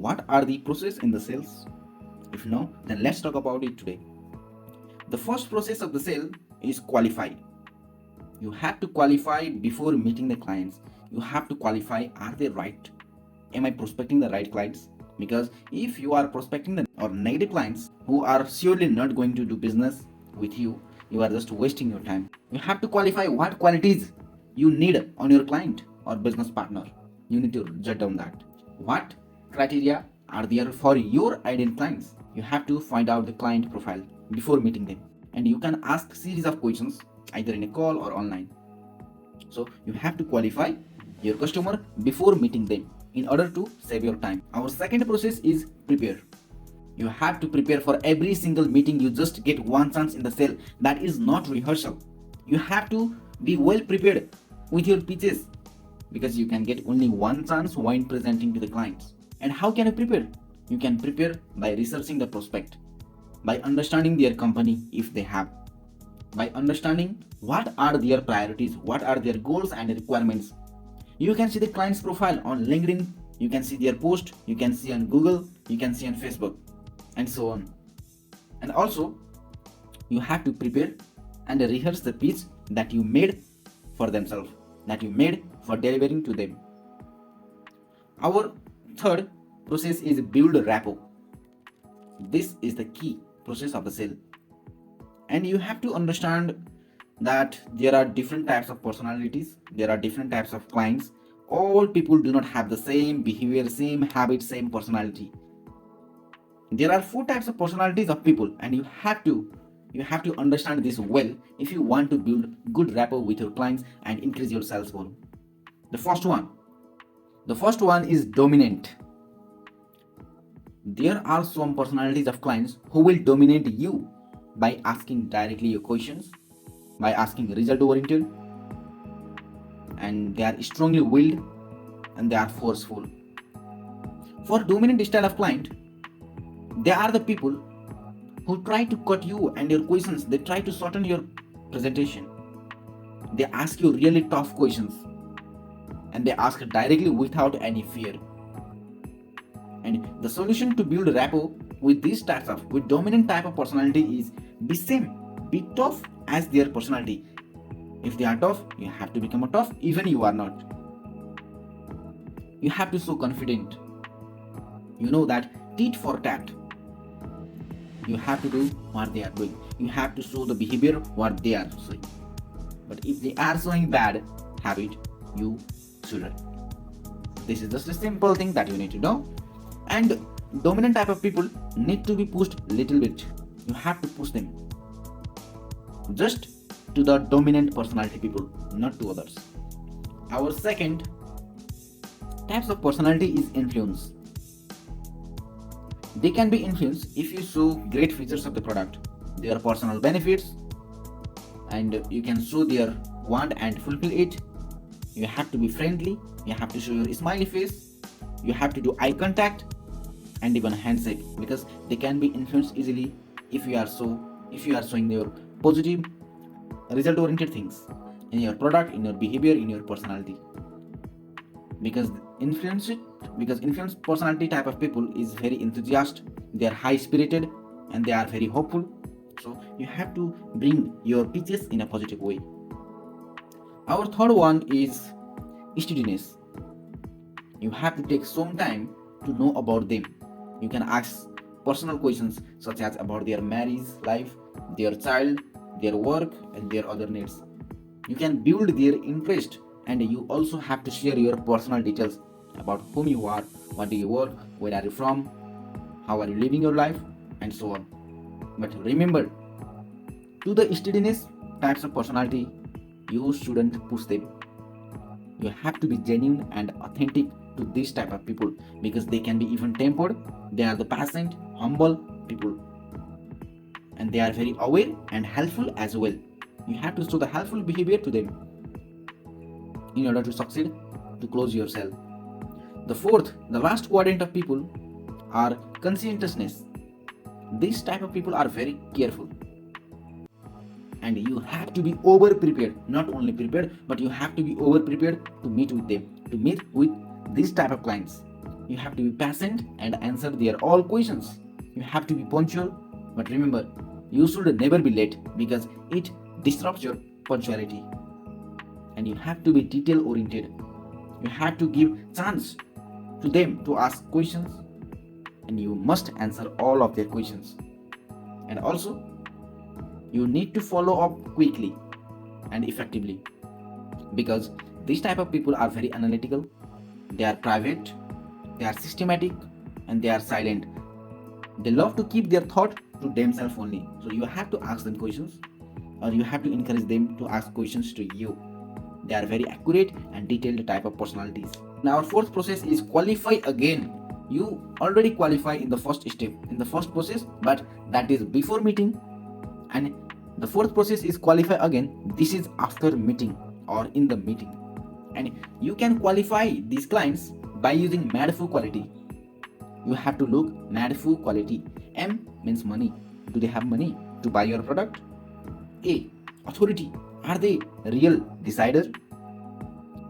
what are the process in the sales? If no, then let's talk about it today. The first process of the sale is qualify. You have to qualify before meeting the clients. You have to qualify, are they right? Am I prospecting the right clients? Because if you are prospecting the or negative clients who are surely not going to do business with you, you are just wasting your time. You have to qualify what qualities you need on your client or business partner. You need to jot down that. What criteria are there for your ideal clients? You have to find out the client profile before meeting them. And you can ask series of questions either in a call or online. So you have to qualify your customer before meeting them in order to save your time. Our second process is prepare. You have to prepare for every single meeting. You just get one chance in the sale. That is not rehearsal. You have to be well prepared with your pitches because you can get only one chance when presenting to the clients. And how can you prepare? You can prepare by researching the prospect, by understanding their company if they have, by understanding what are their priorities, what are their goals and requirements. You can see the client's profile on LinkedIn, you can see their post, you can see on Google, you can see on Facebook, and so on. And also, you have to prepare and rehearse the pitch that you made for themselves, that you made for delivering to them. Our third process is build rapport. This is the key process of the sale. And you have to understand that there are different types of personalities, there are different types of clients. All people do not have the same behavior, same habit, same personality. There are 4 types of personalities of people, and you have to understand this well if you want to build good rapport with your clients and increase your sales volume. The first one is dominant. There are some personalities of clients who will dominate you by asking directly your questions, by asking result oriented, and they are strongly willed and they are forceful. For dominant style of client, they are the people who try to cut you and your questions. They try to shorten your presentation. They ask you really tough questions and they ask directly without any fear. And the solution to build rapport with dominant type of personality is be tough as their personality. If they are tough, you have to become a tough, even you are not. You have to show confident. You know that tit for tat. You have to do what they are doing. You have to show the behavior what they are showing. But if they are showing bad habit, you shouldn't. This is just a simple thing that you need to know. And dominant type of people need to be pushed little bit. You have to push them just to the dominant personality people, not to others. Our second types of personality is influence. They can be influenced if you show great features of the product, their personal benefits, and you can show their want and fulfill it. You have to be friendly, you have to show your smiley face, you have to do eye contact and even handshake, because they can be influenced easily if you are showing your positive result oriented things in your product, in your behavior, in your personality. Because influenced personality type of people is very enthusiastic, they are high spirited and they are very hopeful. So you have to bring your pitches in a positive way. Our third one is steadiness. You have to take some time to know about them. You can ask personal questions such as about their marriage life, their child, their work, and their other needs. You can build their interest, and you also have to share your personal details about whom you are, what do you work, where are you from, how are you living your life, and so on. But remember, to the steadiness types of personality, you shouldn't push them. You have to be genuine and authentic to this type of people, because they can be even tempered. They are the patient, humble people, and they are very aware and helpful as well. You have to show the helpful behavior to them in order to succeed, to close your sale. The last quadrant of people are conscientiousness. These type of people are very careful, and you have to be over prepared. Not only prepared, but you have to be over prepared to meet with them, to meet with these type of clients. You have to be patient and answer their all questions. You have to be punctual, but remember, you should never be late because it disrupts your punctuality. And you have to be detail oriented. You have to give chance to them to ask questions, and you must answer all of their questions. And also, you need to follow up quickly and effectively because these type of people are very analytical, they are private, they are systematic, and they are silent. They love to keep their thought to themselves only. So you have to ask them questions, or you have to encourage them to ask questions to you. They are very accurate and detailed type of personalities. Now our fourth process is qualify again. You already qualify in the first step, in the first process, but that is before meeting. And the fourth process is qualify again. This is after meeting or in the meeting. And you can qualify these clients by using MADFU quality. You have to look MADFU quality. M means money. Do they have money to buy your product? A, authority. Are they real decider?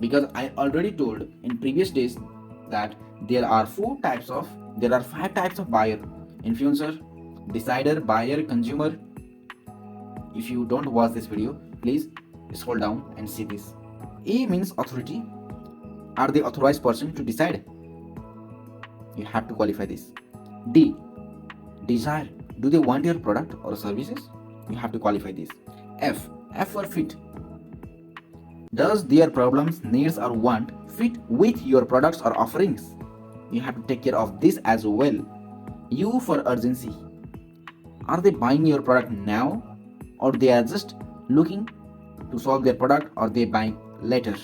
Because I already told in previous days that there are five types of buyer: influencer, decider, buyer, consumer. If you don't watch this video, please scroll down and see this. A means authority. Are they authorized person to decide? You have to qualify this. D, desire. Do they want your product or services? You have to qualify this. F for fit. Does their problems, needs, or want fit with your products or offerings? You have to take care of this as well. U for urgency. Are they buying your product now, or they are just looking to solve their product, or they buying later?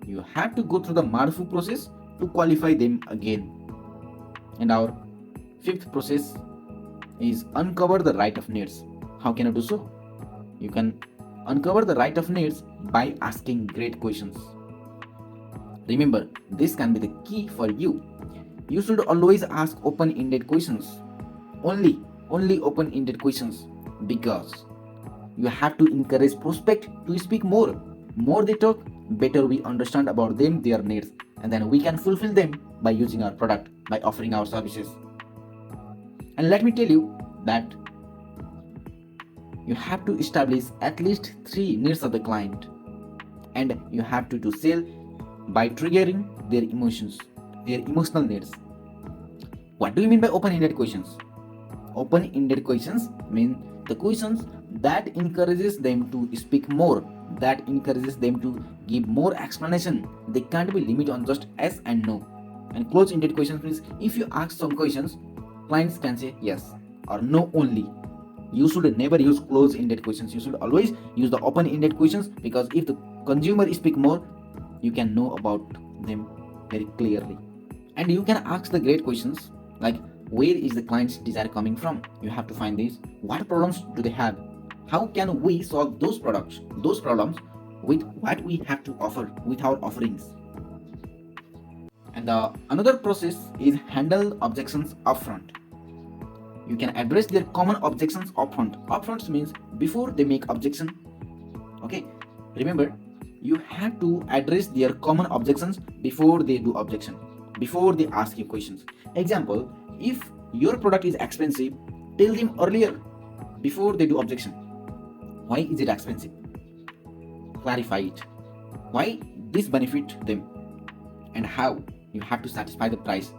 You have to go through the MADFU process to qualify them again. And our fifth process is uncover the right of needs. How can you do so? You can uncover the right of needs by asking great questions. Remember, this can be the key for you. You should always ask open-ended questions. Only open-ended questions, because you have to encourage prospect to speak more. More they talk, better we understand about them, their needs, and then we can fulfill them by using our product, by offering our services. And let me tell you that you have to establish at least 3 needs of the client, and you have to sell by triggering their emotions, their emotional needs. What do you mean by open-ended questions? Open-ended questions mean the questions that encourages them to speak more, that encourages them to give more explanation. They can't be limited on just yes and no. And closed-ended questions means if you ask some questions, clients can say yes or no only. You should never use closed-ended questions. You should always use the open-ended questions, because if the consumer speak more, you can know about them very clearly. And you can ask the great questions like, where is the client's desire coming from? You have to find these. What problems do they have? How can we solve those problems with what we have to offer, with our offerings? And another process is handle objections upfront. You can address their common objections upfront. Upfront means before they make objection. Okay, remember, you have to address their common objections before they do objection, before they ask you questions. Example, if your product is expensive, tell them earlier before they do objection. Why is it expensive? Clarify it. Why this benefit them, and how you have to satisfy the price.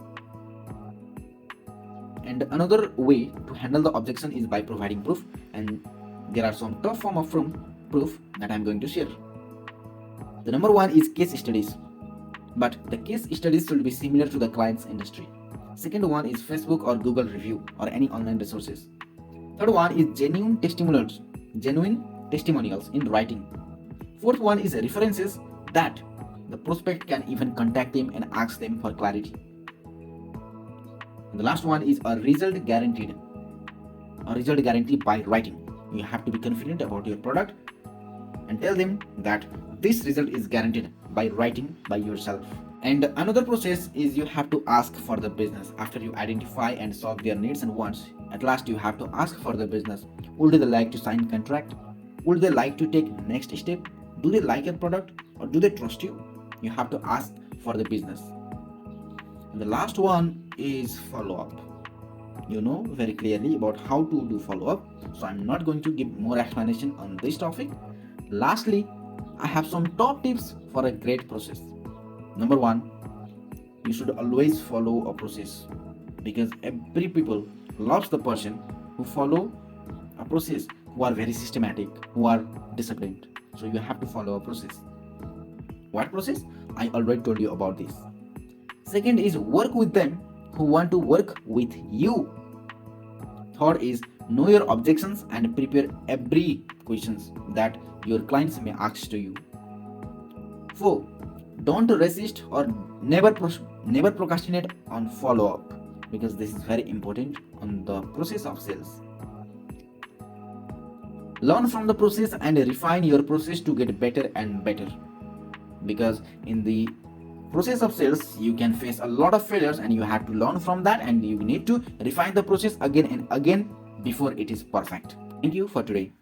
And another way to handle the objection is by providing proof, and there are some tough form of proof that I'm going to share. The number one is case studies, but the case studies should be similar to the client's industry. Second one is Facebook or Google review or any online resources. Third one is genuine testimonials in writing. Fourth one is references that the prospect can even contact them and ask them for clarity. And the last one is a result guarantee by writing. You have to be confident about your product and tell them that this result is guaranteed by writing by yourself. And another process is you have to ask for the business. After you identify and solve their needs and wants, at last you have to ask for the business. Would they like to sign contract? Would they like to take next step? Do they like your product or do they trust you? You have to ask for the business. And the last one is follow up. You know very clearly about how to do follow up, so I'm not going to give more explanation on this topic. Lastly, I have some top tips for a great process. Number one, you should always follow a process, because every people loves the person who follow a process, who are very systematic, who are disciplined. So you have to follow a process. What process? I already told you about this. Second is work with them who want to work with you. Third is know your objections and prepare every questions that your clients may ask to you. Four, don't resist or never procrastinate on follow up, because this is very important on the process of sales. Learn from the process and refine your process to get better and better, because in the process of sales you can face a lot of failures and you have to learn from that, and you need to refine the process again and again before it is perfect. Thank you for today.